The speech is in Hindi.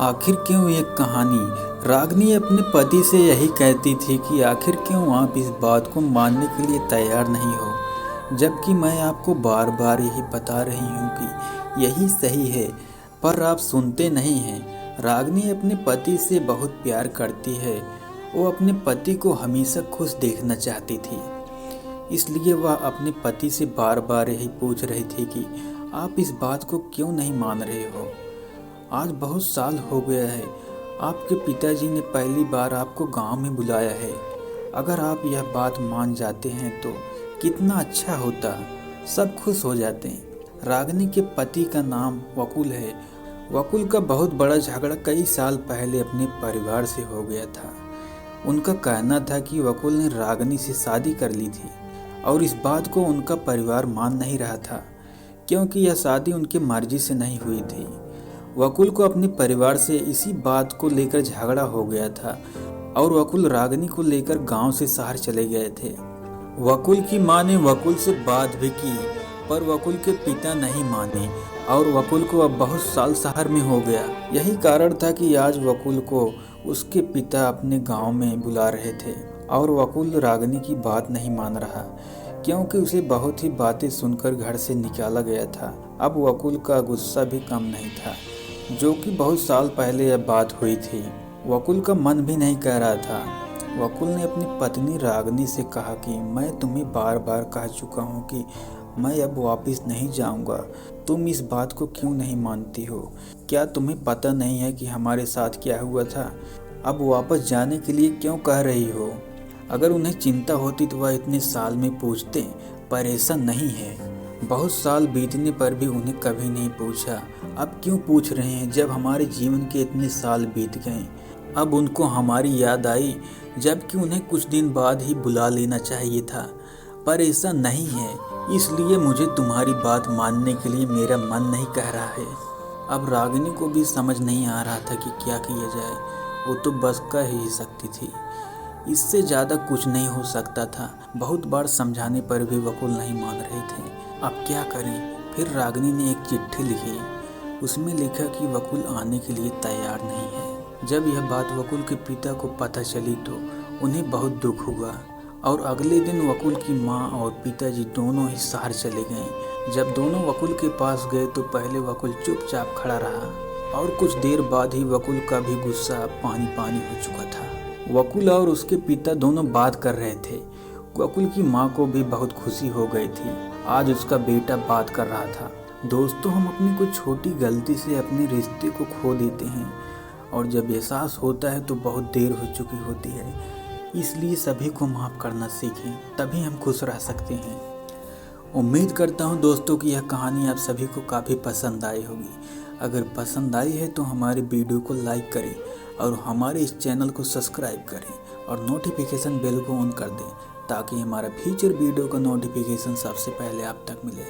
आखिर क्यों ये कहानी। रागिनी अपने पति से यही कहती थी कि आखिर क्यों आप इस बात को मानने के लिए तैयार नहीं हो, जबकि मैं आपको बार बार यही बता रही हूँ कि यही सही है, पर आप सुनते नहीं हैं। रागिनी अपने पति से बहुत प्यार करती है। वो अपने पति को हमेशा खुश देखना चाहती थी, इसलिए वह अपने पति से बार बार यही पूछ रही थी कि आप इस बात को क्यों नहीं मान रहे हो। आज बहुत साल हो गया है, आपके पिताजी ने पहली बार आपको गांव में बुलाया है। अगर आप यह बात मान जाते हैं तो कितना अच्छा होता, सब खुश हो जाते हैं। रागिनी के पति का नाम वकुल है। वकुल का बहुत बड़ा झगड़ा कई साल पहले अपने परिवार से हो गया था। उनका कहना था कि वकुल ने रागिनी से शादी कर ली थी और इस बात को उनका परिवार मान नहीं रहा था, क्योंकि यह शादी उनकी मर्जी से नहीं हुई थी। वकुल को अपने परिवार से इसी बात को लेकर झगड़ा हो गया था और वकुल रागिनी को लेकर गांव से शहर चले गए थे। वकुल की मां ने वकुल से बात भी की, पर वकुल के पिता नहीं माने और वकुल को अब बहुत साल शहर में हो गया। यही कारण था कि आज वकुल को उसके पिता अपने गांव में बुला रहे थे और वकुल रागिनी की बात नहीं मान रहा, क्योंकि उसे बहुत ही बातें सुनकर घर से निकाला गया था। अब वकुल का गुस्सा भी कम नहीं था, जो कि बहुत साल पहले यह बात हुई थी। वकुल का मन भी नहीं कह रहा था। वकुल ने अपनी पत्नी रागिनी से कहा कि मैं तुम्हें बार बार कह चुका हूँ कि मैं अब वापस नहीं जाऊँगा। तुम इस बात को क्यों नहीं मानती हो? क्या तुम्हें पता नहीं है कि हमारे साथ क्या हुआ था? अब वापस जाने के लिए क्यों कह रही हो? अगर उन्हें चिंता होती तो वह इतने साल में पूछते, पर ऐसा नहीं है। बहुत साल बीतने पर भी उन्हें कभी नहीं पूछा। अब क्यों पूछ रहे हैं जब हमारे जीवन के इतने साल बीत गए? अब उनको हमारी याद आई, जबकि उन्हें कुछ दिन बाद ही बुला लेना चाहिए था, पर ऐसा नहीं है। इसलिए मुझे तुम्हारी बात मानने के लिए मेरा मन नहीं कह रहा है। अब रागिनी को भी समझ नहीं आ रहा था कि क्या किया जाए। वो तो बस कह ही सकती थी, इससे ज़्यादा कुछ नहीं हो सकता था। बहुत बार समझाने पर भी वकुल नहीं मान रहे थे। अब क्या करें? फिर रागिनी ने एक चिट्ठी लिखी। उसमें लिखा कि वकुल आने के लिए तैयार नहीं है। जब यह बात वकुल के पिता को पता चली तो उन्हें बहुत दुख हुआ और अगले दिन वकुल की माँ और पिताजी दोनों ही शहर चले गए। जब दोनों वकुल के पास गए तो पहले वकुल चुपचाप खड़ा रहा और कुछ देर बाद ही वकुल का भी गुस्सा पानी पानी हो चुका था। वकुल और उसके पिता दोनों बात कर रहे थे। वकुल की माँ को भी बहुत खुशी हो गई थी, आज उसका बेटा बात कर रहा था। दोस्तों, हम अपनी कोई छोटी गलती से अपने रिश्ते को खो देते हैं और जब एहसास होता है तो बहुत देर हो चुकी होती है। इसलिए सभी को माफ़ करना सीखें, तभी हम खुश रह सकते हैं। उम्मीद करता हूँ दोस्तों कि यह कहानी आप सभी को काफ़ी पसंद आई होगी। अगर पसंद आई है तो हमारे वीडियो को लाइक करें और हमारे इस चैनल को सब्सक्राइब करें और नोटिफिकेशन बेल को ऑन कर दें, ताकि हमारा फ्यूचर वीडियो का नोटिफिकेशन सबसे पहले आप तक मिले।